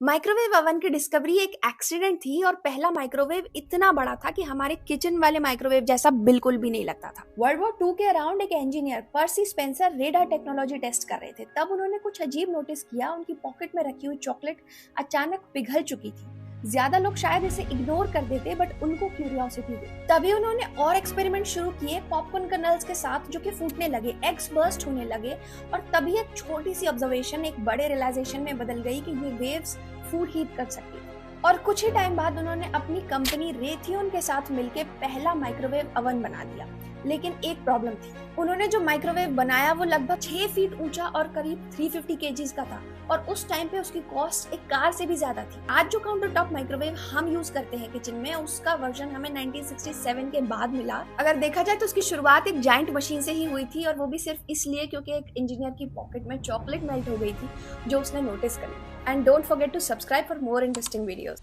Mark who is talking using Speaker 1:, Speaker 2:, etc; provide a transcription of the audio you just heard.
Speaker 1: Microwave oven की discovery एक accident थी और पहला माइक्रोवेव इतना बड़ा था कि हमारे किचन वाले माइक्रोवेव जैसा बिल्कुल भी नहीं लगता था। वर्ल्ड वॉर 2 के अराउंड एक इंजीनियर पर्सी स्पेंसर रेडार टेक्नोलॉजी टेस्ट कर रहे थे। तब उन्होंने कुछ अजीब नोटिस किया। उनकी पॉकेट में रखी हुई चॉकलेट अचानक पिघल चुकी थी। ज्यादा लोग शायद इसे इग्नोर कर देते, बट उनको क्यूरियोसिटी हुई। तभी उन्होंने और एक्सपेरिमेंट शुरू किए पॉपकॉर्न कर्नल्स के साथ, जो कि फूटने लगे, एग्स बर्स्ट होने लगे। और तभी एक छोटी सी ऑब्जर्वेशन एक बड़े रियलाइजेशन में बदल गई कि ये वेव्स फूड हीट कर सकती है। और कुछ ही टाइम बाद उन्होंने अपनी कंपनी रेथियन के साथ मिलकर पहला माइक्रोवेव ओवन बना दिया। लेकिन एक प्रॉब्लम थी। उन्होंने जो माइक्रोवेव बनाया वो लगभग 6 फीट ऊंचा और करीब 350 केजीज का था, और उस टाइम पे उसकी कॉस्ट एक कार से भी ज्यादा थी। आज जो काउंटर टॉप माइक्रोवेव हम यूज करते हैं किचन में, उसका वर्जन हमें 1967 के बाद मिला। अगर देखा जाए तो उसकी शुरुआत एक जायंट मशीन से ही हुई थी, और वो भी सिर्फ इसलिए क्योंकि एक इंजीनियर की पॉकेट में चॉकलेट मेल्ट हो गई थी, जो उसने नोटिस कर ली। And don't forget to subscribe for more interesting videos.